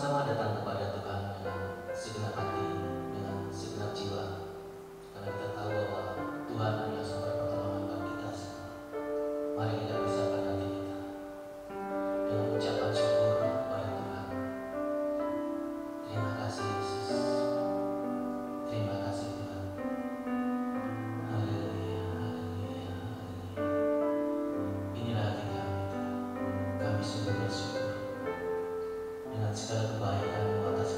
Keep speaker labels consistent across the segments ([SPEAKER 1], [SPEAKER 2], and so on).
[SPEAKER 1] sama-sama datang kepada Tuhan dengan segenap hati, dengan segenap jiwa, karena kita tahu bahwa Tuhan adalah sumber pertolongan bagi kita semua. Mari kita bersihkan hati kita dengan ucapan syukur kepada Tuhan. Terima kasih Yesus, terima kasih Tuhan. Haleluya, haleluya, haleluya. Inilah hati kami Tuhan. Kami sungguh bersyukur dengan segala kebaikan atas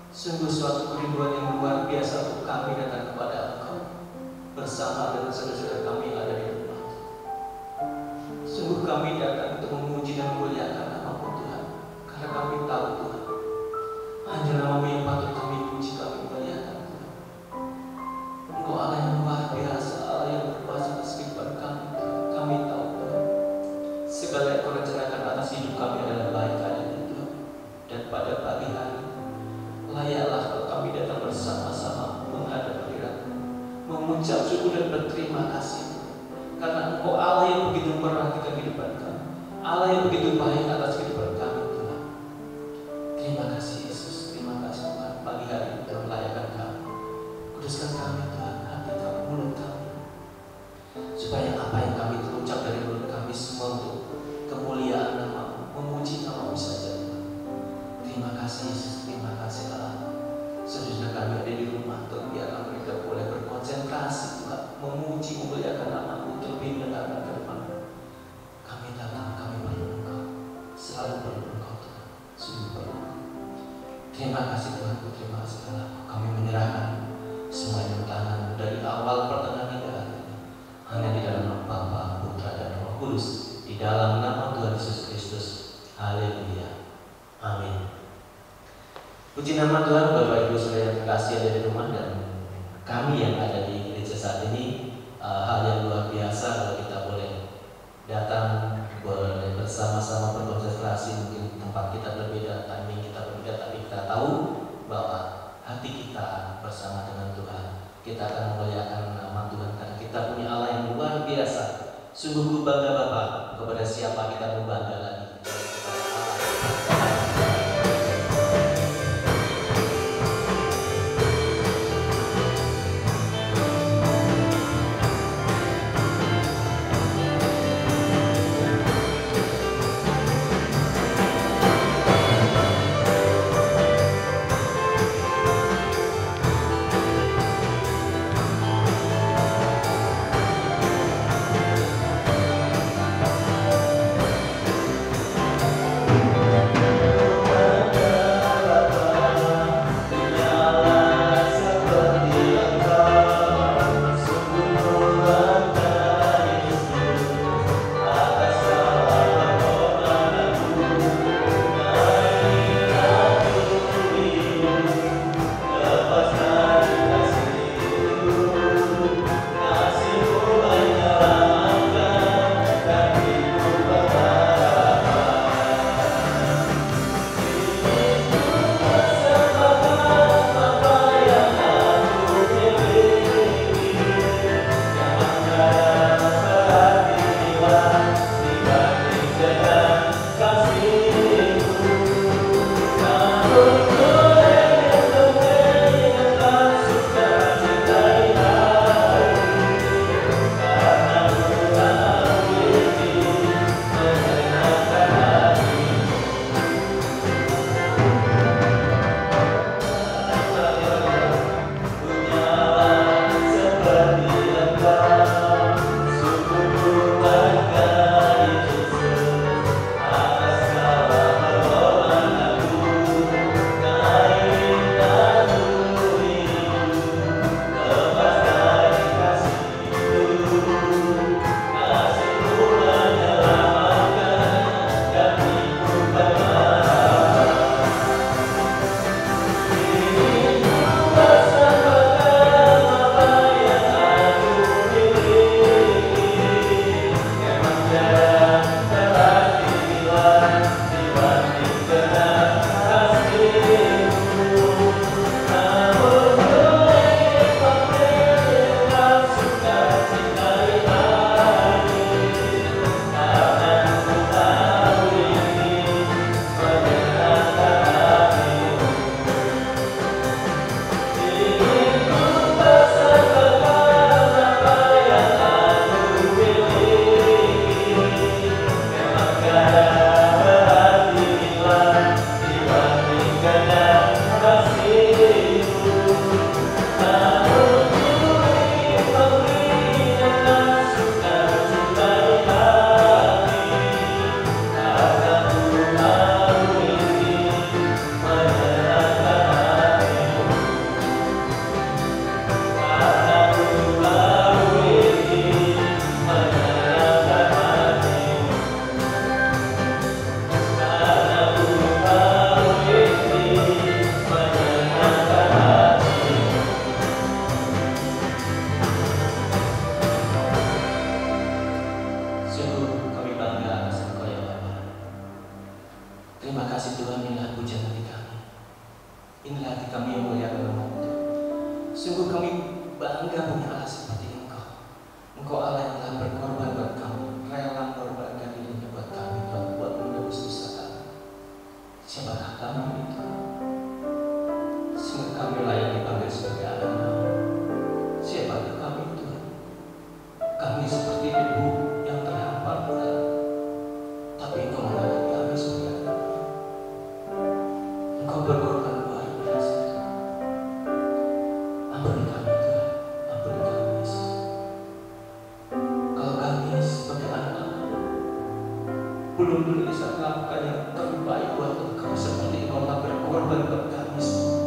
[SPEAKER 1] Sungguh suatu kerinduan yang luar biasa untuk kami datang kepada Engkau bersama dengan saudara-saudara kami yang ada di rumah. Sungguh kami datang untuk memuji dan memuliakan nama-Mu Tuhan, karena kami tahu Tuhan, hanya nama-Mu yang patut kami puji, kami muliakan Tuhan. Engkau Allah yang luar biasa, Allah yang berkuasa atas kehidupan kami Tuhan. Kami tahu Tuhan, segala yang Kau rencanakan atas hidup kami adalah baik adanya Tuhan. Dan pada pagi hari layaklah kalau kami datang bersama-sama menghadap hadirat-Mu, mengucap syukur dan berterima kasih, karena Engkau Allah yang begitu memperhatikan kehidupan kami, Allah yang begitu baik atas kehidupan kami Tuhan. Terima kasih Yesus, terima kasih Tuhan, pagi hari ini telah melayakkan kami. Kuduskan kami Tuhan, hati kami, mulut kami, supaya apa yang kami terucap dari mulut kami semua untuk kemuliaan nama-Mu, memuji nama-Mu saja Tuhan. Terima kasih Yesus, terima kasih Allah. Saudara kami ada di rumah Tuhan, biarlah mereka boleh berkonsentrasi Tuhan, memuji, memuliakan nama-Mu, terlebih mendengarkan firman-Mu. Kami datang, kami perlu Engkau, selalu perlu Engkau Tuhan, sungguh perlu Engkau. Terima kasih Tuhan, terima kasih Allah. Kami menyerahkan semua yang tangan dari awal pertengahan hingga akhir, hanya di dalam nama Bapa, Putra dan Roh Kudus, di dalam nama Tuhan Yesus Kristus. Haleluya. Amin. Puji nama Tuhan, Bapak Ibu Saudara yang terkasih ada di rumah dan kami yang ada di gereja saat ini. Hal yang luar biasa kalau kita boleh datang, boleh bersama-sama berkonsentrasi. Mungkin tempat kita berbeda, timing kita berbeda, tapi kita tahu bahwa hati kita bersama dengan Tuhan. Kita akan memuliakan nama Tuhan karena kita punya Allah yang luar biasa. Sungguh bangga Bapak, kepada siapa kita berbangga lagi. Inilah hati kami yang mulia nama-Mu Tuhan. Sungguh kami bangga punya Allah seperti Engkau. Engkau Allah yang telah berkorban buat kami, rela mengorbankan dirinya buat kami, Tuhan, buat menebus dosa kami. Siapakah kami itu? Sungguh kami layak dipanggil sebagai anak-Mu. Siapakah kami, Tuhan? Kami seperti debu yang terhampar, Tuhan. Tapi Engkau mengangkat kami sebagai anak-Mu. Engkau berkorban luar biasa. Ampuni kami, Tuhan. Ampuni kami, Yesus. Kalau kami sebagai anak-anak belum bisa melakukan yang terbaik buat Engkau, seperti Engkau telah berkorban buat kami semua.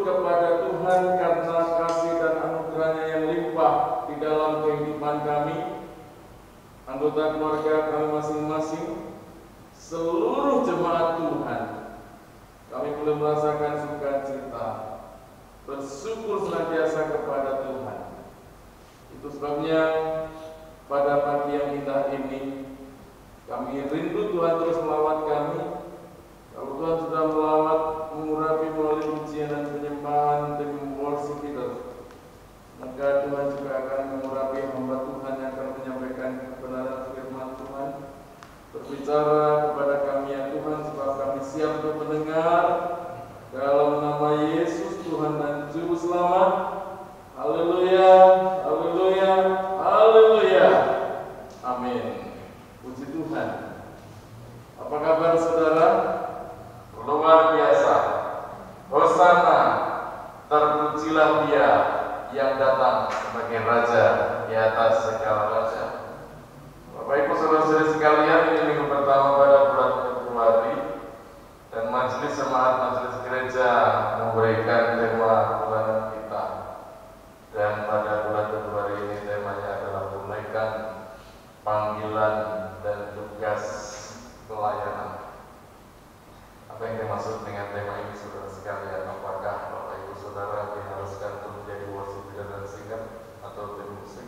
[SPEAKER 2] bersyukur kepada Tuhan karena kasih dan anugerahnya yang limpah di dalam kehidupan kami, anggota keluarga kami masing-masing, seluruh jemaat Tuhan. Kami boleh merasakan sukacita, bersyukur senantiasa kepada Tuhan. Itu sebabnya pada pagi yang indah ini kami rindu Tuhan terus melawat kami. Kalau Tuhan sudah melawat, mengurapi melalui pujian dan penyembahan tim worship leader, maka Tuhan juga akan mengurapi hamba Tuhan yang akan menyampaikan kebenaran firman Tuhan, berbicara kepada kami ya Tuhan, sebab kami siap untuk mendengar. Dalam nama Yesus Tuhan dan Juru Selamat. Haleluya, haleluya, haleluya. Amin. Puji Tuhan. Apa kabar saudara? Luar biasa. Hosana, terpujilah Dia yang datang sebagai Raja di atas segala raja. Bapak Ibu saudara-saudari sekalian, ini minggu pertama pada bulan Februari, dan majelis jemaat majelis gereja memberikan tema bulanan kita. Dan pada bulan Februari ini temanya adalah tunaikan panggilan dan tugas pelayanan. Apa yang dimaksud dengan tema ini saudara sekalian? Apakah Bapak Ibu saudara diharuskan untuk menjadi worship leader dan singer atau tim musik?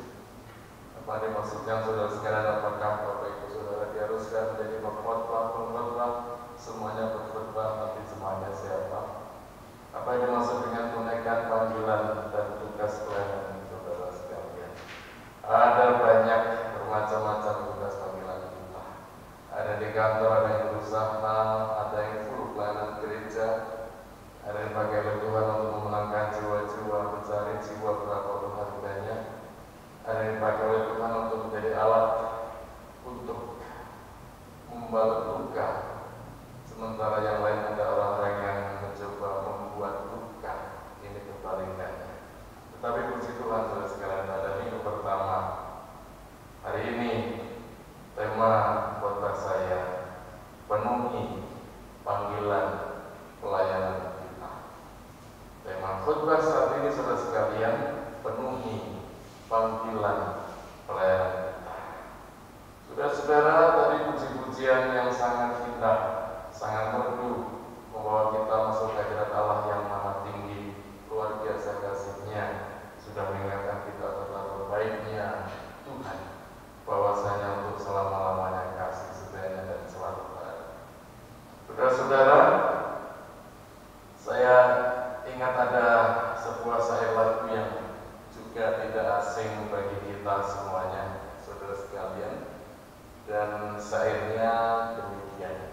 [SPEAKER 2] Apa yang dimaksudkan saudara sekalian? Apakah Bapak Ibu saudara diharuskan menjadi pengkhotbah, semuanya berkhotbah tapi semuanya siapa? Apa yang dimaksud dengan tunaikan panggilan dan tugas pelayanan saudara sekalian? Ada banyak bermacam-macam tugas panggilan kita. Ada di kantor, ada yang berusaha, ada yang full pelayanan gereja, ada yang dipakai oleh Tuhan untuk memenangkan jiwa-jiwa, mencari jiwa berapapun harganya, ada yang dipakai oleh Tuhan untuk menjadi alat untuk membalut luka, sementara yang lain ada orang-orang yang mencoba membuat luka ini kebalikannya. Tetapi puji Tuhan saudara sekalian, pada minggu pertama hari ini tema khotbah saya penuhi panggilan pelayanan kita. Tema khotbah saat ini saudara sekalian, penuhi panggilan pelayanan kita. Saudara-saudara, tadi puji-pujian yang sangat indah, sangat merdu, membawa kita masuk ke hadirat Allah yang maha tinggi, luar biasa kasih-Nya, sudah mengingatkan kita tentang baiknya Tuhan, bahwasanya untuk selama-lamanya kasih setianya dan selalu baik. Saudara-saudara, saya ingat ada sebuah syair lagu yang juga tidak asing bagi kita semuanya, saudara sekalian, dan syairnya demikian: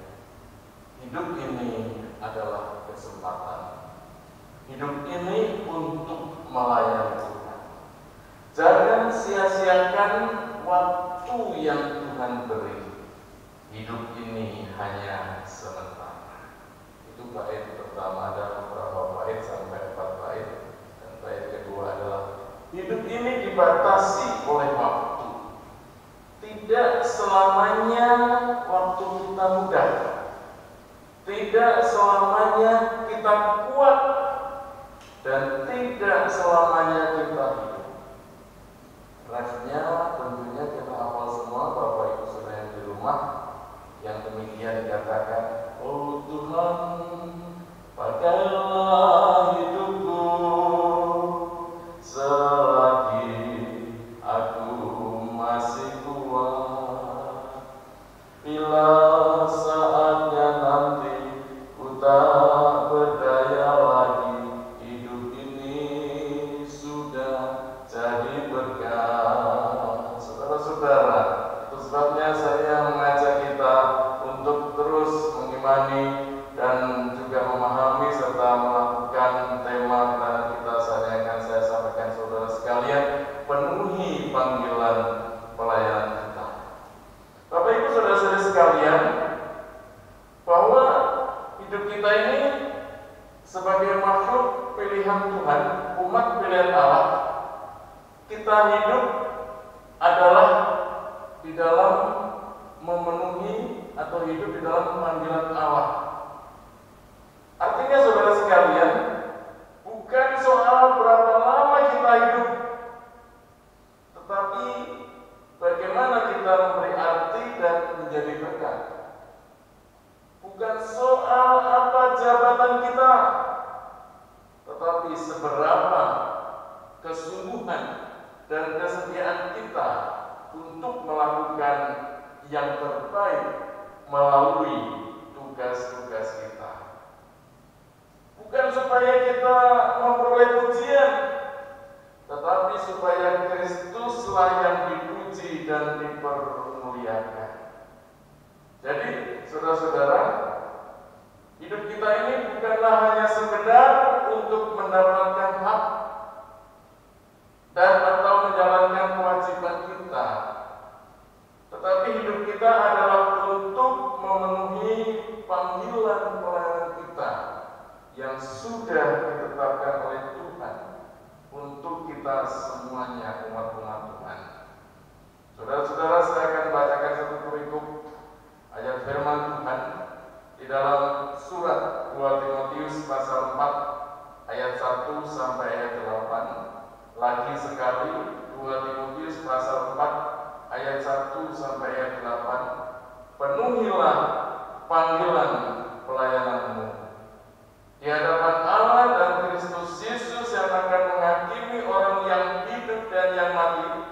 [SPEAKER 2] hidup ini adalah kesempatan, hidup ini untuk melayani Tuhan. Jangan sia-siakan waktu yang Tuhan beri. Hidup ini hanya sementara. Itu bait pertama, ada beberapa bait sampai 4 bait. Dan bait kedua adalah hidup ini dibatasi oleh waktu. Tidak selamanya waktu kita mudah. Tidak selamanya kita kuat. Dan tidak selamanya kita hidup. Refnya tentunya kita hafal semua, Bapak Ibu saudara yang di rumah, yang demikian dikatakan, oh Tuhan, pakailah hidupku selagi aku masih kuat. Bila saatnya nanti ku tak berdaya lagi, hidup ini sudah jadi berkat. Saudara-saudara, itu sebabnya saya mengajak kita untuk terus mengimani dan juga memahami serta melakukan tema pelayanan kita saat yang akan saya sampaikan saudara sekalian, penuhi panggilan pelayanan kita. Bapak Ibu saudara-saudari sekalian, bahwa hidup kita ini sebagai makhluk pilihan Tuhan, umat pilihan Allah, kita hidup adalah di dalam memenuhi atau hidup di dalam panggilan Allah. Artinya saudara sekalian, seberapa kesungguhan dan kesetiaan kita untuk melakukan yang terbaik melalui tugas-tugas kita. Bukan supaya kita memperoleh pujian, tetapi supaya Kristuslah yang dipuji dan dipermuliakan. Jadi, saudara-saudara, hidup kita ini bukanlah hanya sekedar untuk mendapatkan hak dan atau menjalankan kewajiban kita, tetapi hidup kita adalah untuk memenuhi panggilan pelayanan kita yang sudah ditetapkan oleh Tuhan untuk kita semuanya umat-umat Tuhan. Saudara-saudara, saya akan bacakan satu perikop ayat firman Tuhan di dalam surat 2 Timotius pasal 4 ayat 1 sampai ayat 8. Lagi sekali 2 Timotius pasal 4 ayat 1 sampai ayat 8. Penuhilah panggilan pelayananmu di hadapan Allah dan Kristus Yesus yang akan menghakimi orang yang hidup dan yang mati.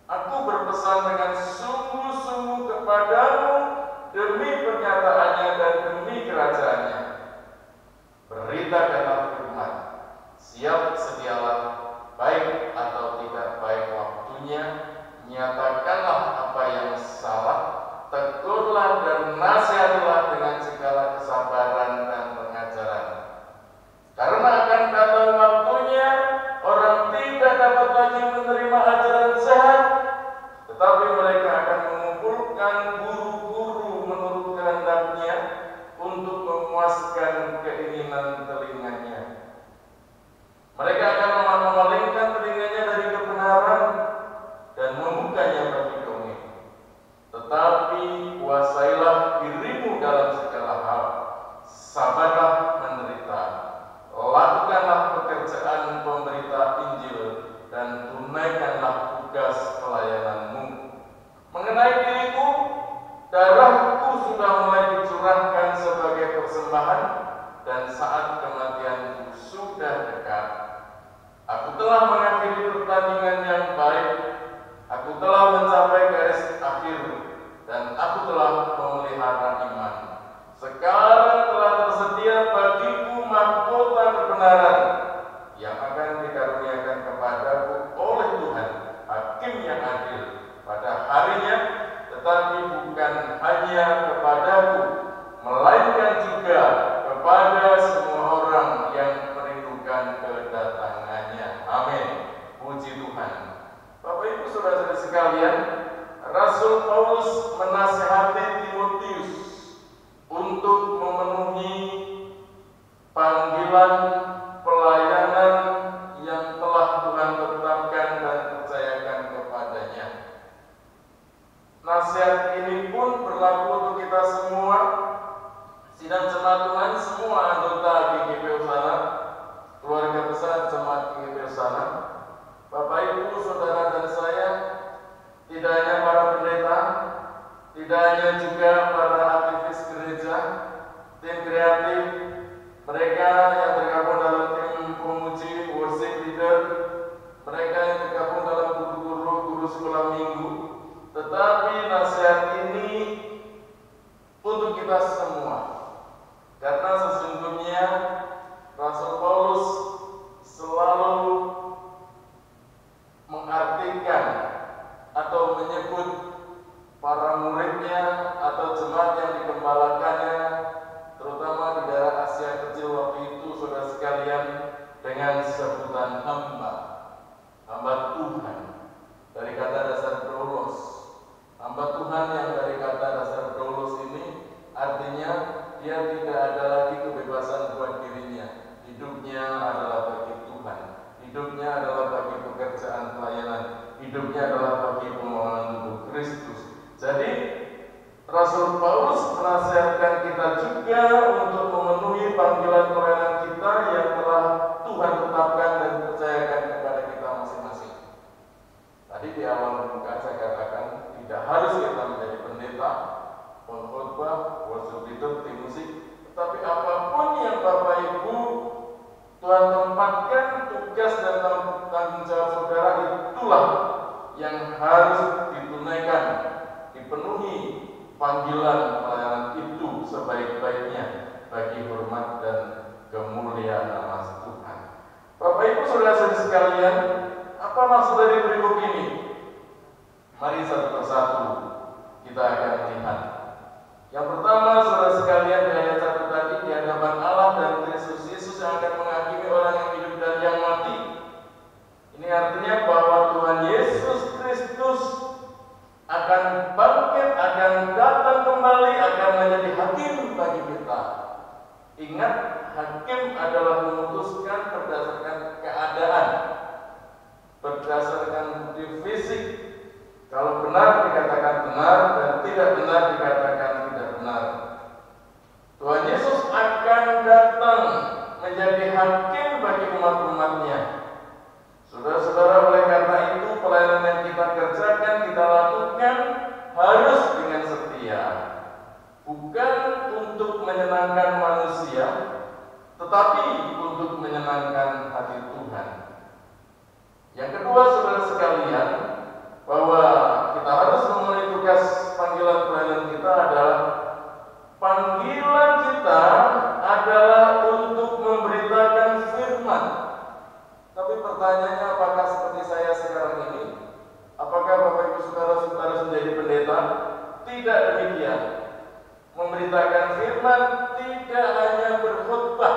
[SPEAKER 2] Aku berpesan dengan sungguh-sungguh kepadamu demi pernyataannya dan demi kerajaannya. Beritakanlah firman, siap sedialah, baik atau tidak baik waktunya, nyatakanlah apa yang salah, tegurlah dan nasihatilah dengan segala kesabaran dan pengajaran. Karena akan datang waktunya orang tidak dapat lagi menerima ajaran sehat, tetapi mereka akan mengumpulkan guru-guru menurut kehendaknya untuk memuaskan keinginan telinganya. Mereka akan memalingkan telinganya dari kebenaran dan membukanya bagi dongeng. Tetapi kuasailah dirimu dalam segala hal, sabarlah menderita, lakukanlah pekerjaan pemberita Injil dan tunaikanlah tugas pelayananmu. Mengenai diriku, darahku sudah mulai dicurahkan sebagai persembahan dan saat kematianku sudah dekat. Aku telah mengakhiri pertandingan yang baik, aku telah mencapai garis akhir, dan aku telah memelihara iman. Sekarang telah tersedia bagiku mahkota kebenaran yang akan dikaruniakan kepadaku oleh Tuhan, Hakim yang adil, pada harinya, tetapi bukan hanya kepadaku, melainkan juga kepada semua orang yang merindukan kedatangannya. Amin. Puji Tuhan. Bapak Ibu Saudara sekalian, Rasul Paulus menasihati Timotius untuk memenuhi panggilan pelayanan yang telah Tuhan tetapkan dan percayakan kepadanya. Nasihat ini pun berlaku untuk kita semua, sidang jemaat Tuhan, semua anggota GKP Usana, keluarga besar jemaat GKP Usana, Bapak Ibu, Saudara dan saya, tidak hanya para pendeta, tidak hanya juga para aktivis gereja, tim kreatif, mereka yang tergabung dalam tim pemuji, worship leader, mereka yang tergabung dalam guru-guru, guru sekolah minggu, tetapi nasihat ini untuk kita semua, karena sesungguhnya Rasul Paulus selalu mengartikan atau menyebut para muridnya atau jemaat yang digembalakannya, terutama di daerah Asia Kecil waktu itu, saudara sekalian, dengan sebutan hamba Tuhan, dari kata dasar doulos. Hamba Tuhan yang dari kata dasar doulos ini artinya dia tidak ada lagi kebebasan buat dirinya. Hidupnya adalah bagi Tuhan, hidupnya adalah bagi pekerjaan pelayanan, hidupnya adalah bagi pemohonan tubuh Kristus. Jadi Rasul Paulus menasihatkan kita juga untuk memenuhi panggilan pelayanan kita yang telah Tuhan tetapkan dan percayakan kepada kita masing-masing. Tadi di awal pembukaan saya katakan tidak harus kita menjadi pendeta, pengkhotbah, worship leader, tim musik, tetapi apapun yang Bapak Ibu Tuhan tempatkan menempatkan tugas dan tanggung jawab saudara itulah yang harus ditunaikan, dipenuhi panggilan pelayanan itu sebaik-baiknya bagi hormat dan kemuliaan nama Tuhan. Bapak Ibu Saudara-saudari sekalian, apa maksud dari berikut ini? Mari satu persatu kita akan lihat. Yang pertama, saudara sekalian, di ayat 1 tadi, di hadapan Allah dan Kristus Yesus yang akan menghakimi orang yang hidup dan yang mati. Ini artinya bahwa Tuhan Yesus Kristus akan bangkit, akan datang kembali, akan menjadi hakim bagi kita. Ingat, hakim adalah memutuskan berdasarkan keadaan, berdasarkan bukti fisik. Kalau benar dikatakan benar, dan tidak benar dikatakan tidak benar. Tuhan Yesus akan datang menjadi hakim bagi umat-umatnya. Saudara-saudara, oleh karena itu pelayanan yang kita kerjakan, kita lakukan harus dengan setia. Bukan untuk menyenangkan manusia, tetapi untuk menyenangkan hati Tuhan. Yang kedua, saudara sekalian, bahwa kita harus memenuhi tugas panggilan pelayanan kita adalah panggilan kita adalah untuk memberitakan firman. Tapi pertanyaannya, apakah seperti saya sekarang ini? Apakah Bapak Ibu Saudara-saudara menjadi pendeta? Tidak demikian. Memberitakan firman tidak hanya berkhutbah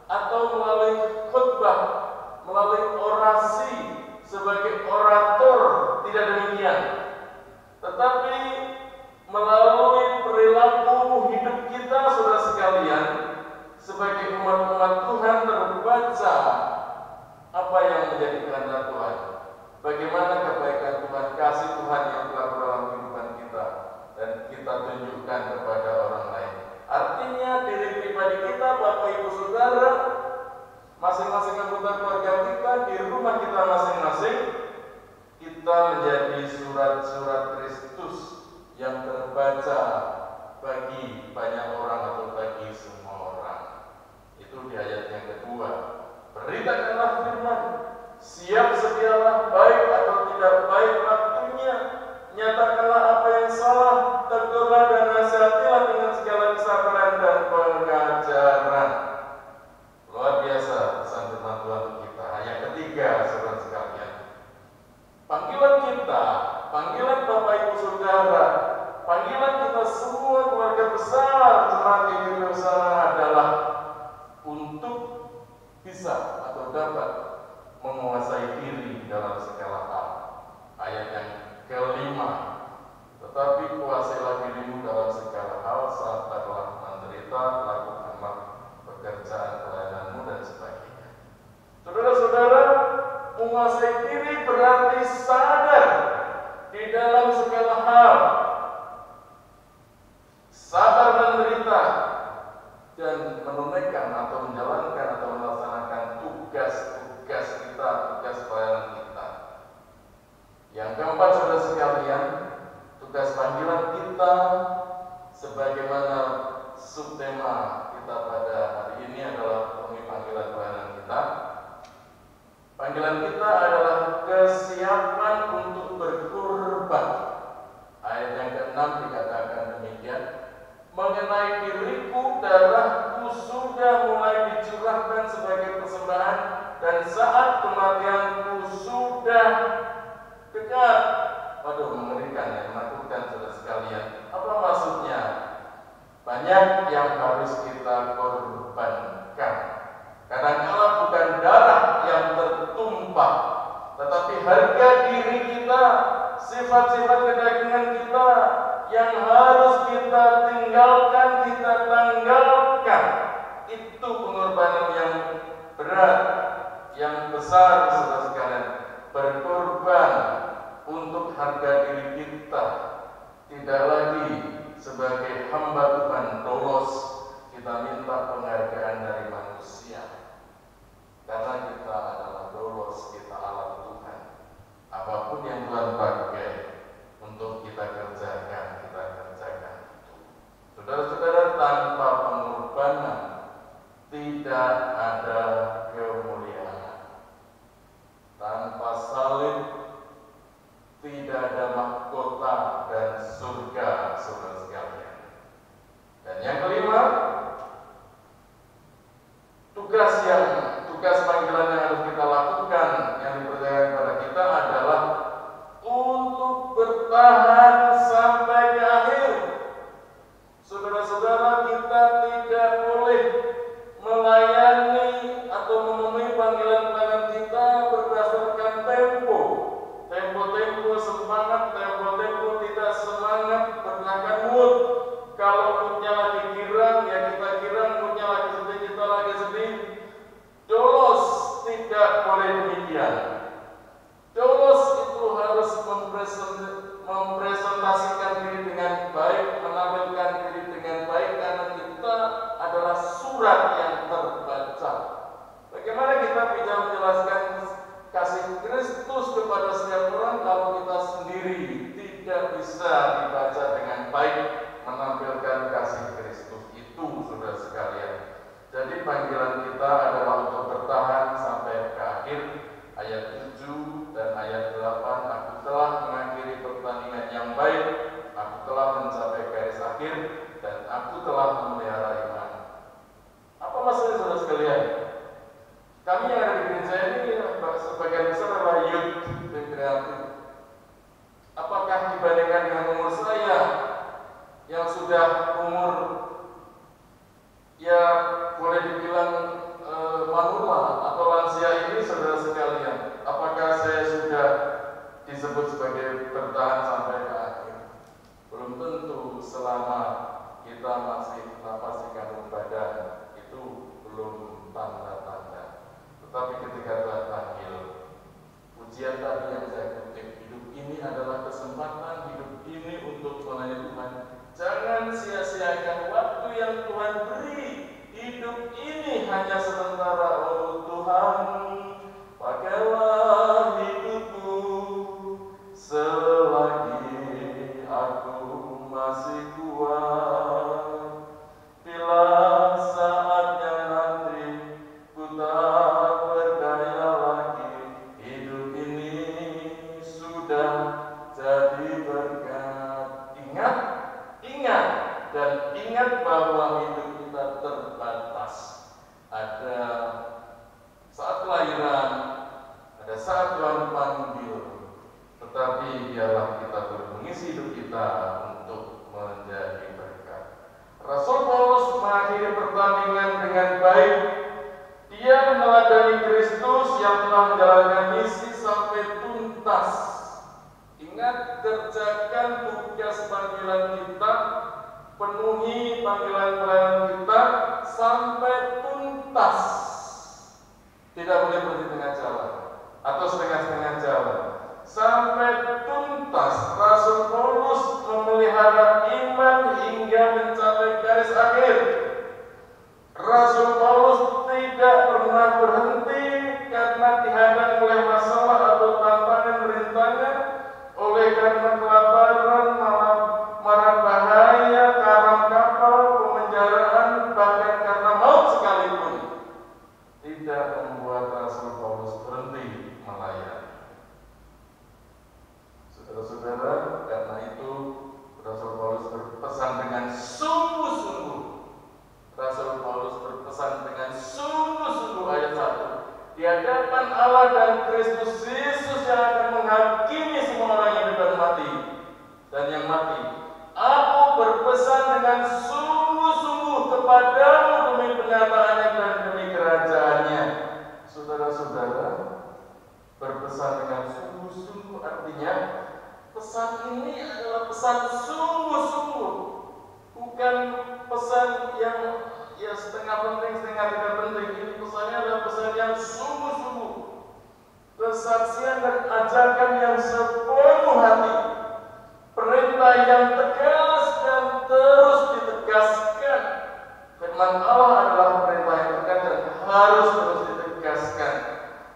[SPEAKER 2] atau melalui khutbah, melalui orasi sebagai orator, tidak demikian. Tetapi melalui perilaku hidup kita, saudara sekalian, sebagai umat-umat Tuhan terbaca apa yang menjadi kehendak Tuhan. Bagaimana kebaikan Tuhan, kasih Tuhan yang telah dalam kehidupan kita, dan kita tunjukkan kepada orang lain. Artinya diri pribadi kita, Bapak Ibu Saudara, masing-masing anggota keluarga kita, di rumah kita masing-masing, kita menjadi surat-surat Kristus yang terbaca bagi banyak orang atau bagi semua orang. Itu di ayat yang kedua. Beritakanlah firman, siap sedialah, baik atau tidak baik waktunya, nyatakanlah apa yang salah, tegurlah dan nasihatilah dengan segala kesabaran dan pengajaran. Luar biasa pesan firman Tuhan untuk kita. Ayat ketiga, saudara sekalian, panggilan kita, panggilan Bapak Ibu Saudara, panggilan kita semua keluarga besar jemaat ini bersama adalah untuk bisa atau dapat menguasai diri dalam segala hal. Ayat yang kelima, tetapi kuasailah dirimu dalam segala hal, sabarlah menderita, lakukanlah pekerjaan pelayananmu dan sebagainya. Saudara-saudara, menguasai diri berarti sadar di dalam segala hal, sabar menderita, dan menunaikan atau menjalankan atau melaksanakan tugas-tugas kita, tugas pelayanan kita. Yang keempat, saudara sekalian, tugas panggilan kita sebagaimana subtema kita pada hari ini adalah penuhi panggilan pelayanan kita. Panggilan kita adalah kesiapan untuk berkorban. Ayat yang ke-6 dikatakan demikian, mengenai diriku, darahku sudah mulai dicurahkan sebagai persembahan, dan saat kematianku sudah dekat. Waduh, mengerikan ya, menakutkan saudara sekalian. Apa maksudnya? Banyak yang harus kita korbankan. Kadang-kala bukan darah yang tertumpah, tetapi harga diri kita, sifat-sifat kedagingan kita yang harus kita tinggalkan, kita tanggalkan. Itu pengorbanan yang berat, yang besar, saudara sekalian. Berkorban untuk harga diri kita, tidak lagi sebagai hamba Tuhan dolos kita minta penghargaan dari manusia, karena kita adalah dolos, kita alat Tuhan. Apapun yang Tuhan pakai untuk kita kerjakan, kita kerjakan itu. Saudara-saudara, tanpa pengorbanan tidak ada kemuliaan mempresentasikan diri dengan baik, menampilkan diri dengan baik, karena kita adalah surat yang terbaca. Bagaimana kita bisa menjelaskan kasih Kristus kepada setiap orang kalau kita sendiri tidak bisa dibaca dengan baik, menampilkan kasih Kristus itu, saudara sekalian. Jadi panggilan kita adalah untuk bertahan sampai ke akhir. Ayat 7 dan ayat 8, aku telah mengakhiri pertandingan yang baik, aku telah mencapai garis akhir, dan aku telah memelihara iman. Apa maksudnya, saudara sekalian? Kami yang ada di gereja ini sebagian besar adalah youth dan kreatif. Apakah dibandingkan dengan umur saya yang sudah umur ya boleh dibilang manula atau lansia ini, saudara sekalian, apakah saya sudah disebut sebagai bertahan sampai ke akhir? Belum tentu. Selama kita masih napas di kandung badan, itu belum tanda-tanda. Tetapi ketika Tuhan panggil, ujian tadi yang saya kutip, hidup ini adalah kesempatan, hidup ini untuk melayani Tuhan. Jangan sia-siakan waktu yang Tuhan beri. Hidup ini hanya sementara. Oh Tuhan, pakailah hidupku selagi aku masih kuat. Bila saatnya nanti ku tak berdaya lagi, hidup ini sudah jadi berkat. Ingat dan ingat bahwa hidup kita terbatas. Ada saat kelahiran, ada saat Tuhan panggil, tetapi biarlah kita mengisi hidup kita untuk menjadi berkat. Rasul Paulus mengakhiri pertandingan dengan baik. Dia meneladani Kristus yang telah menjalankan misi sampai tuntas. Ingat, kerjakan tugas panggilan kita, penuhi panggilan pelayanan kita sampai tuntas. Tidak boleh berhenti tengah jalan atau setengah-setengah jalan. Sampai tuntas. Rasul Paulus memelihara iman hingga mencapai garis akhir. Rasul Paulus tidak pernah berhenti karena dihadang oleh masalah atau tantangan rintangan, oleh karena kelaparan, mara bahaya, karam kapal, pemenjaraan, bahkan karena maut sekalipun, tidak membuat Rasul Paulus berhenti melayani. Saudara-saudara, karena itu Rasul Paulus berpesan dengan sungguh-sungguh. Rasul Paulus berpesan dengan sungguh-sungguh, ayat 1, di hadapan Allah dan Kristus Yesus yang akan menghakimi semua orang yang hidup dan mati, dan yang mati, aku berpesan dengan sungguh-sungguh kepadamu demi penyataannya dan demi kerajaannya. Saudara-saudara, berpesan dengan sungguh-sungguh artinya pesan ini adalah pesan sungguh-sungguh, bukan pesan yang ya setengah penting, setengah tidak penting. Ini pesannya adalah pesan yang sungguh-sungguh, kesaksian dan ajakan yang sepenuh hati, perintah yang tegas dan terus ditegaskan. Firman Allah adalah perintah yang tegas dan harus terus ditegaskan.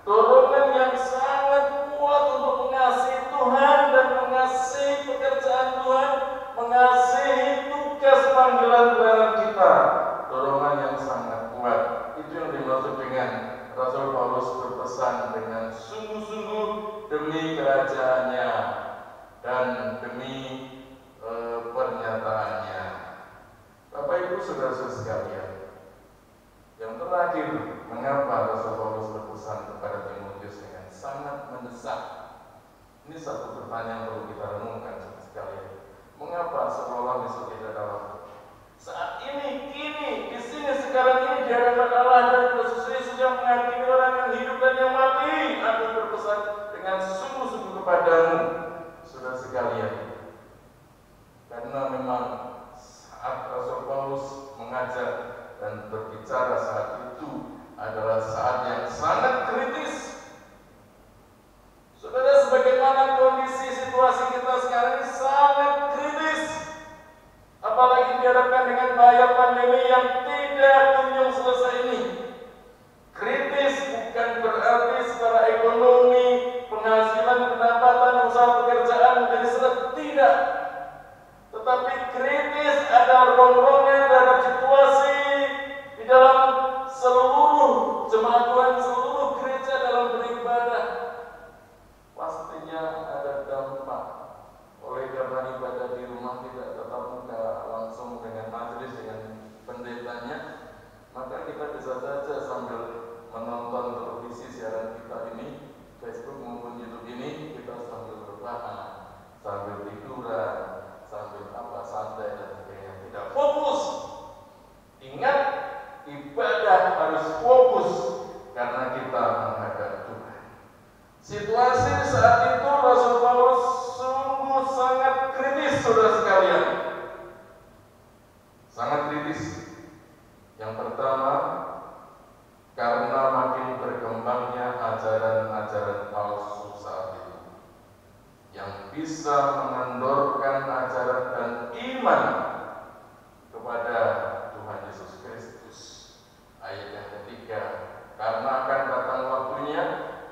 [SPEAKER 2] Dorongan yang sangat kuat untuk mengasihi Tuhan dan mengasihi pekerjaan Tuhan, mengasihi tugas panggilan pelayanan kita. Dorongan yang sangat kuat. Itu yang dimaksud dengan Rasul Paulus berpesan dengan sungguh-sungguh demi kerajaannya dan demi pernyataannya. Bapak Ibu saudara-saudara sekalian, yang terakhir, mengapa Rasul Paulus berpesan kepada Timotius dengan sangat mendesak? Ini satu pertanyaan yang perlu kita renungkan sekalian. Mengapa seolah besok tidak ada waktu? Saat ini, kini, di sini, sekarang ini di hadapan Allah dan Kristus Yesus yang menghakimi orang yang hidup dan yang mati, aku berpesan dengan sungguh-sungguh kepadamu, saudara sekalian. Karena memang saat Rasul Paulus mengajar dan berbicara saat itu adalah saat yang sangat kritis. Saudara, sebagaimana kondisi situasi sekalian, sangat kritis. Yang pertama, karena makin berkembangnya ajaran-ajaran palsu saat itu yang bisa mengendorkan ajaran dan iman kepada Tuhan Yesus Kristus. Ayat yang ketiga, karena akan datang waktunya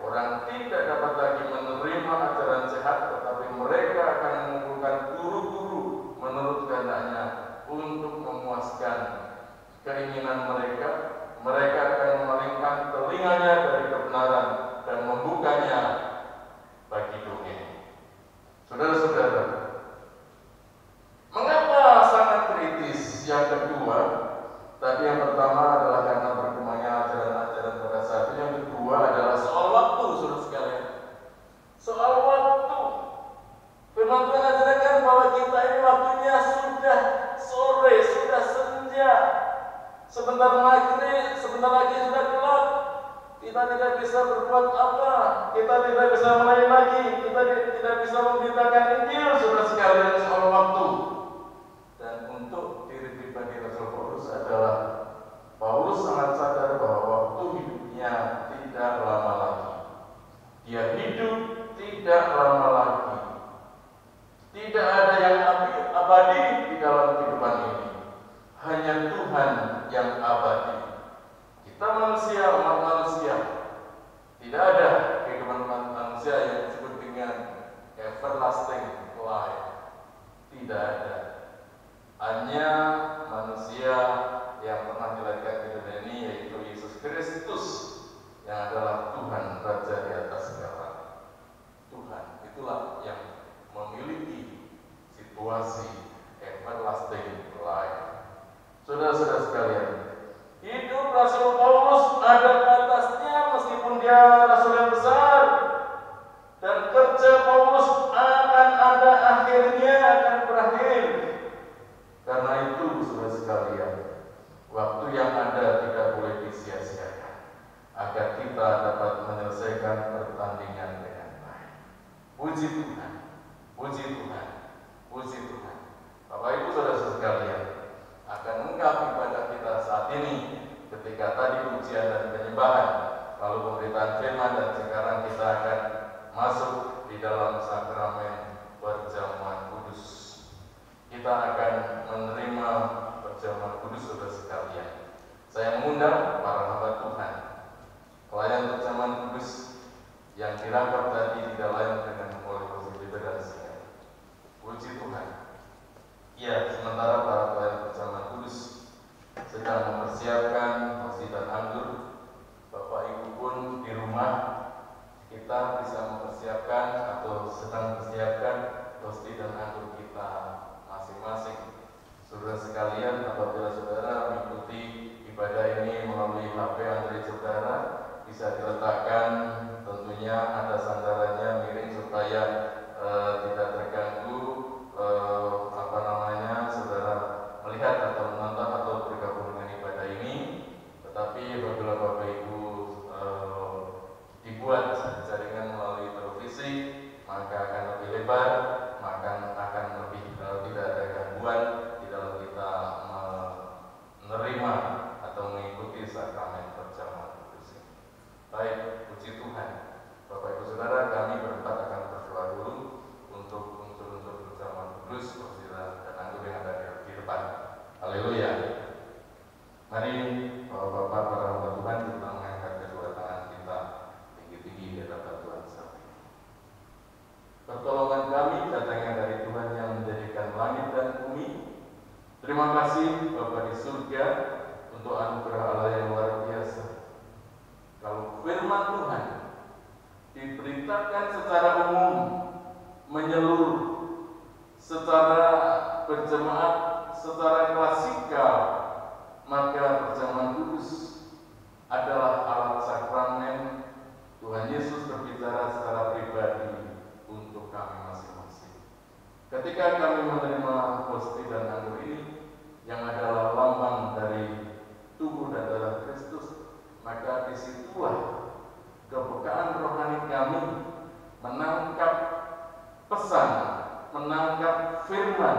[SPEAKER 2] orang tidak dapat lagi menerima ajaran sehat, tetapi mereka akan mengumpulkan guru-guru menurut kehendaknya untuk memuaskan keinginan mereka. Mereka akan memalingkan telinganya dari kebenaran dan membukanya bagi dongeng. Saudara-saudara, mengapa sangat kritis? Yang kedua, tadi yang pertama adalah karena berkembangnya ajaran-ajaran pada saat itu. Yang kedua adalah soal waktu, saudara sekalian. Soal waktu. Firman Tuhan ajarkan bahwa kita ini waktunya sudah sore, sudah senja. Sebentar lagi sudah gelap. Kita tidak bisa berbuat apa. Kita tidak bisa melayani lagi. Kita tidak bisa memberitakan Injil, saudara sekalian, soal waktu. Dan untuk diri pribadi Rasul Paulus adalah Paulus sangat sadar bahwa waktu hidupnya tidak lama lagi. Dia hidup tidak lama lagi. Tidak ada yang abadi di dalam kehidupan ini. Hanya Tuhan yang abadi. Kita manusia, umat manusia, tidak ada kehidupan manusia yang disebut dengan everlasting life. Tidak ada. Hanya manusia yang pernah dilahirkan ke dunia ini, yaitu Yesus Kristus, yang adalah Tuhan Raja di atas segala. Tuhan itulah yang memiliki situasi everlasting life. Saudara-saudara sekalian, hidup Rasul Paulus ada batasnya, meskipun dia rasul yang besar, dan kerja Paulus akan ada akhirnya, akan berakhir. Karena itu, saudara sekalian, waktu yang ada tidak boleh disia-siakan, agar kita dapat menyelesaikan pertandingan dengan baik. Puji Tuhan, puji Tuhan, puji Tuhan. Bapak Ibu saudara sekalian, akan lengkap ibadah kita saat ini ketika tadi ujian dan penyembahan, lalu pemberitaan firman, dan sekarang kita akan masuk di dalam sakramen perjamuan kudus. Kita akan menerima perjamuan kudus, saudara sekalian. Saya mengundang para hamba Tuhan, pelayan perjamuan kudus yang dirangkap tadi tidak lain dengan oleh posisi dan singa. Puji Tuhan. Ya, sementara para pelayan perjamuan kudus sedang mempersiapkan hosti dan anggur, Bapak Ibu pun di rumah kita bisa mempersiapkan atau sedang mempersiapkan hosti dan anggur kita masing-masing. Saudara sekalian, apabila saudara mengikuti ibadah ini melalui HP Android saudara, bisa diletakkan tentunya ada sandarannya miring supaya tidak terganggu saudara melihat atau menonton atau bergabung dengan ibadah ini. Tetapi apabila Bapak Ibu dibuat jaringan melalui televisi, maka akan lebih lebar, maka akan lebih tidak ada gangguan di dalam kita menerima atau mengikuti sakramen perjamuan kudus. Baik, puji Tuhan. Bapak Ibu Saudara, kami berempat akan berdoa dulu untuk unsur-unsur perjamuan kudus, dan anggur yang ada di depan. Haleluya. Mari Bapak-bapak, para hamba Tuhan, kita mengangkat kedua tangan kita tinggi-tinggi di hadapan Tuhan saat ini. Pertolongan kami datangnya dari Tuhan yang menjadikan langit dan bumi. Terima kasih Bapa di surga untuk anugerah Allah yang luar biasa. Kalau firman Tuhan diberitakan secara umum, menyeluruh, secara berjemaat, secara klasikal, maka perjamuan kudus adalah alat sakramen. Tuhan Yesus berbicara secara pribadi untuk kami masing-masing. Ketika kami menerima hosti dan anggur ini, yang adalah lambang dari tubuh dan darah Kristus, maka disitulah kebukaan rohani kami menangkap pesan, menangkap firman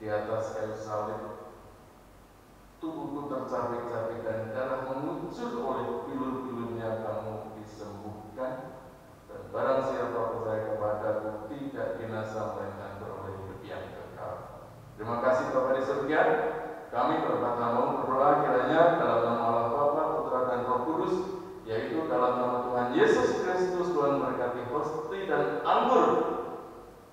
[SPEAKER 2] di atas kayu salib, tubuhku tercabik-cabik dan darah mengucur oleh bilur-bilurnya, kamu disembuhkan. Dan barang siapa percaya kepadaku tidak binasa melainkan beroleh hidup yang kekal. Terima kasih Bapa di surga. Kami berkata mau berdoa kiranya dalam nama Allah Bapa, Putra dan Roh Kudus, yaitu dalam nama Tuhan Yesus Kristus. Tuhan berkati hosti dan anggur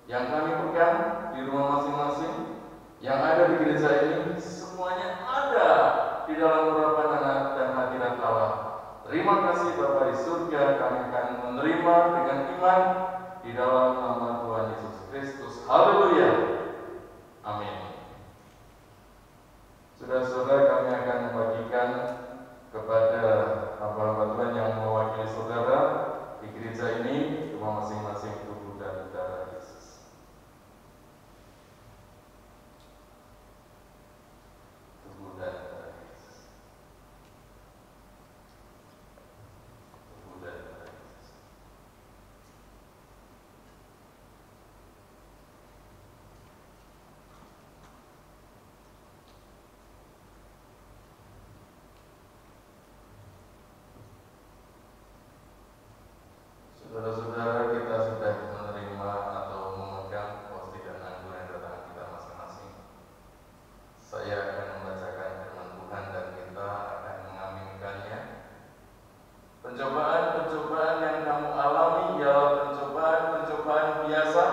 [SPEAKER 2] yang kami pegang di rumah masing-masing, yang ada di gereja ini, semuanya ada di dalam urapan anak dan hadirat Allah. Terima kasih Bapa di surga, kami akan menerima dengan iman di dalam nama Tuhan Yesus Kristus. Haleluya. Amin. Saudara-saudara, kami akan membagikan kepada hamba-hamba Tuhan yang mewakili saudara di gereja ini, rumah masing-masing tubuh dan darah Yesus. Tubuh dan darah Yesus. Tubuh dan darah Yesus. Saudara-saudara, kita sudah menerima atau memegang hosti dan anggur yang datang kita masing-masing. Saya akan membacakan firman Tuhan dan kita akan mengaminkannya. Pencobaan-pencobaan yang kamu alami ialah pencobaan-pencobaan biasa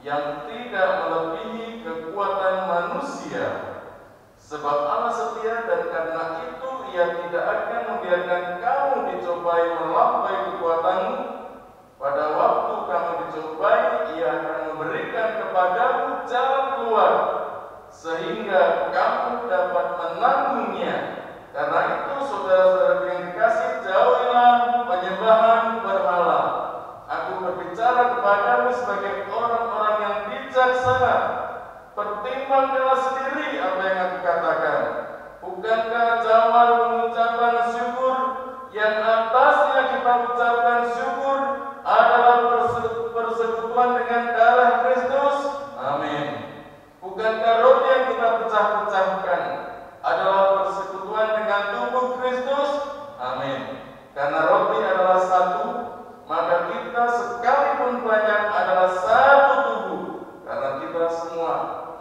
[SPEAKER 2] yang tidak melebihi kekuatan manusia. Sebab Allah setia dan karena itu Ia tidak akan membiarkan kamu dicobai melampaui kekuatanmu. Pada waktu kamu dicobai, Ia akan memberikan kepadamu jalan keluar, sehingga kamu dapat menanggungnya. Karena itu, saudara-saudara yang dikasih, jauhilah penyembahan berhala. Aku berbicara kepadamu sebagai orang-orang yang bijaksana. Pertimbangkanlah sendiri apa yang aku katakan. Bukankah zaman pengucapan syukur yang atasnya kita ucapkan syukur adalah persekutuan dengan darah Kristus? Amin. Bukankah roti yang kita pecah-pecahkan adalah persekutuan dengan tubuh Kristus? Amin. Karena roti adalah satu, maka kita sekalipun banyak adalah satu tubuh, karena kita semua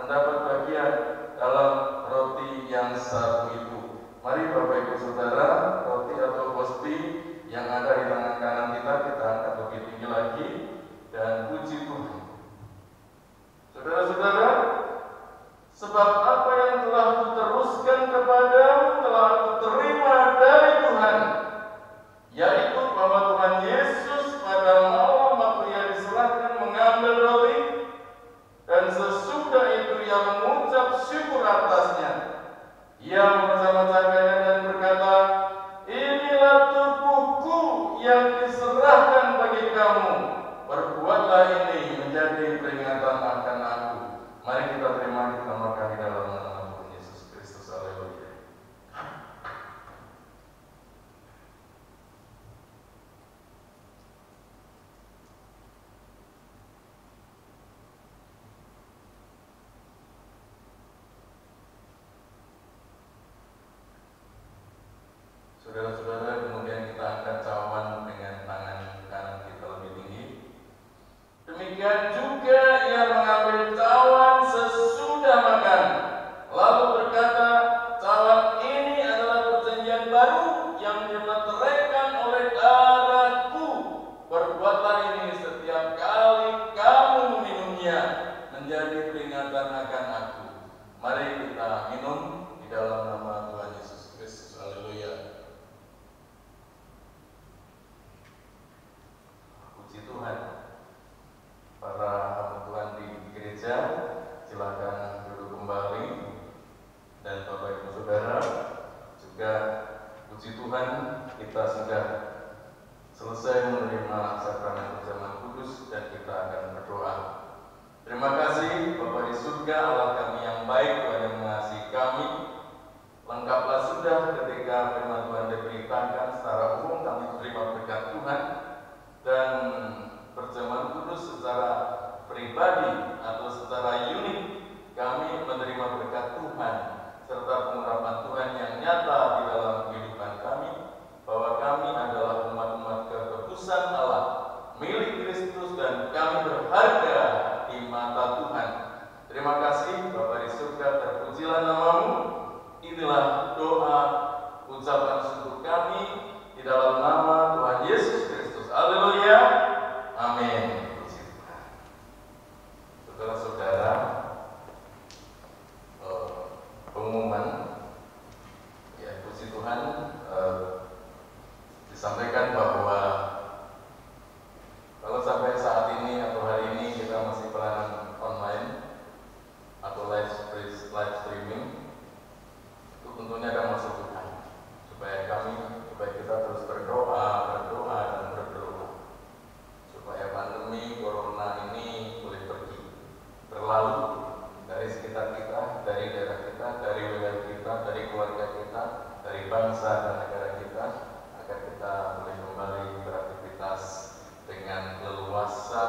[SPEAKER 2] mendapat bagian dalam roti yang satu itu. Mari Bapak Ibu Saudara, roti atau hosti yang ada di tangan kanan kita angkat lebih tinggi lagi dan puji Tuhan. Saudara-saudara, sebab apa yang telah kuteruskan kepadamu telah aku terima dari Tuhan, yaitu bahwa Tuhan Yesus pada malam waktu Ia diserahkan mengambil roti, dan sesudah itu Ia mengucap syukur atasnya. Ia memecah-mecahkannya dan berkata, inilah tubuhku yang diserahkan bagi kamu. Perbuatlah ini menjadi peringatan akan aku. Mari kita terima pertama kali dalam nama Tuhan Yesus Kristus. Haleluya. Saudara-saudara, kemudian kita angkat cawan dengan tangan kanan kita lebih tinggi. Demikian juga Ia mengambil cawan sesudah makan, lalu berkata, cawan ini adalah perjanjian baru yang dimeteraikan oleh darahku. Perbuatlah ini setiap kali kamu meminumnya, menjadi peringatan akan aku. Mari kita minum di dalam nama Tuhan Yesus Kristus. Haleluya. Puji Tuhan. Para hamba Tuhan di gereja, silakan duduk kembali. Dan Bapak Ibu Saudara, juga puji Tuhan, kita sudah selesai menerima sakramen perjamuan kudus dan kita akan berdoa. Terima kasih Bapa di surga, Allah kami yang baik, Tuhan yang mengasihi kami. Lengkaplah sudah ketika firman Tuhan diberitakan secara umum, kami terima berkat Tuhan. Dan perjamuan kudus secara pribadi atau secara unik kami menerima
[SPEAKER 3] sampaikan bahwa kalau sampai saat ini atau hari ini kita masih pelayanan online atau live streaming, itu tentunya ada maksud Tuhan supaya kita terus berdoa dan berdoa supaya pandemi corona ini boleh pergi, berlalu dari sekitar kita, dari daerah kita, dari wilayah kita, dari keluarga kita, dari bangsa dan negara kita, agar kita boleh kembali beraktivitas dengan leluasa,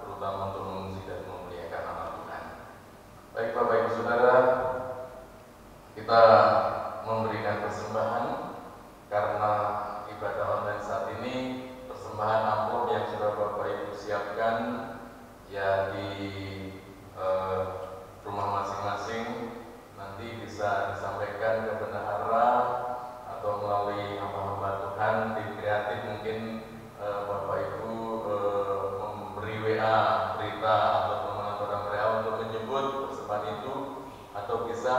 [SPEAKER 3] terutama untuk memuji dan memuliakan nama Tuhan. Baik Bapak Ibu Saudara, kita memberikan persembahan karena ibadah online saat ini, persembahan amplop yang sudah Bapak Ibu siapkan ya di rumah masing-masing nanti bisa disampaikan ke bendahara atau melalui hamba-hamba Tuhan di kreatif, mungkin Bapak Ibu memberi WA berita atau teman-teman WA untuk menyebut persembahan itu, atau bisa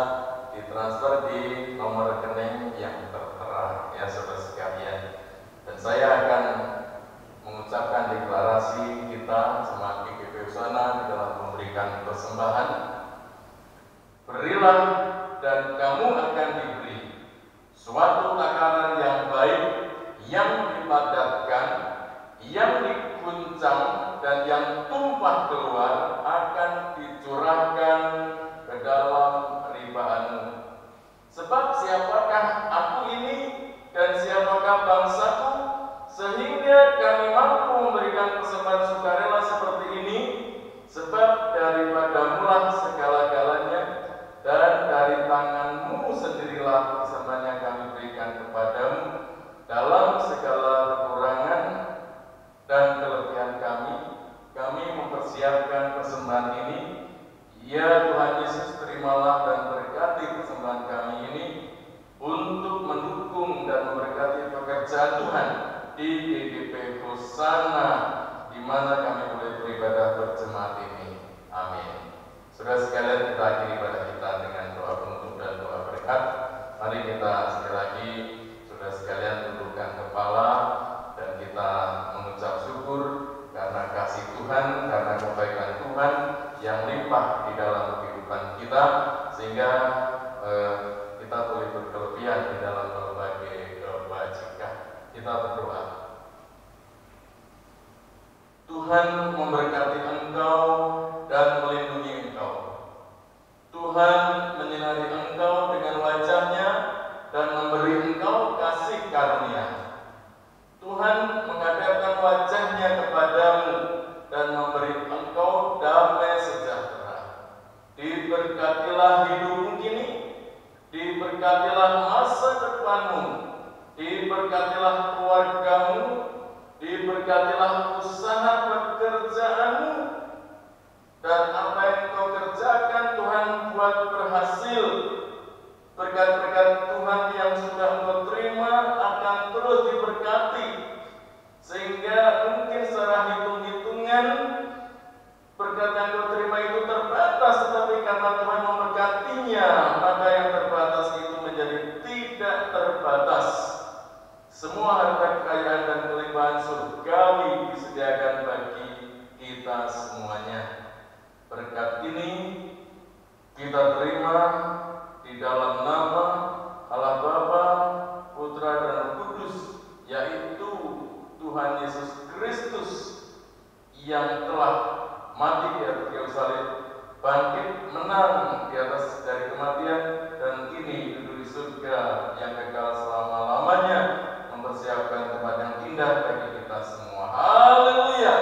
[SPEAKER 3] ditransfer di nomor rekening yang tertera ya saudara sekalian. Dan saya akan mengucapkan deklarasi kita sama GKP Husana di dalam memberikan persembahan. Berilah dan kamu akan diberi suatu takaran yang baik, yang dipadatkan, yang diguncang, dan yang tumpah keluar akan dicurahkan ke dalam ribaanmu. Sebab siapakah aku ini dan siapakah bangsaku, sehingga kami mampu memberikan persembahan sukarela seperti ini? Sebab daripadamulah segala-galanya, dan dari tanganmu sendirilah persembahan yang kami berikan kepadamu dalam segala kekurangan dan kelebihan kami. Kami mempersiapkan persembahan ini. Ya Tuhan Yesus, terimalah dan berkati persembahan kami ini untuk mendukung dan memberkati pekerjaan Tuhan di GKP Husana, di mana kami boleh beribadah berjemaat ini. Amin. Saudara sekalian, kita akhiri ibadah kita dengan doa penutup dan doa berkat. Mari kita sekali lagi, saudara sekalian, tundukkan kepala dan kita mengucap syukur karena kasih Tuhan, karena kebaikan Tuhan yang limpah di dalam kehidupan kita, sehingga kita boleh berkelebihan di dalam berbagai kebajikan. Kita berdoa. Tuhan memberkati engkau dan melindungi engkau. Tuhan menyinari engkau dengan wajah-Nya dan memberi engkau kasih karunia. Tuhan menghadapkan wajah-Nya kepadamu dan memberi engkau damai sejahtera. Diberkatilah hidupmu kini, diberkatilah masa depanmu, diberkatilah keluargamu, diberkatilah usaha pekerjaanmu, dan apa yang kau kerjakan Tuhan buat berhasil. Berkat-berkat Tuhan yang sudah engkau terima akan terus diberkati, sehingga mungkin secara hitung-hitungan berkat yang kau terima itu terbatas, tetapi karena Tuhan memberkatinya, maka yang terbatas itu menjadi tidak terbatas. Semua harta kekayaan dan kelimpahan surgawi disediakan bagi kita semuanya. Berkat ini kita terima di dalam nama Allah Bapa, Putra dan Roh Kudus, yaitu Tuhan Yesus Kristus yang telah mati di atas kayu salib, bangkit menang di atas dari kematian, dan kini duduk di surga yang kekal selama-lamanya, mempersiapkan tempat yang indah bagi kita semua. Haleluya.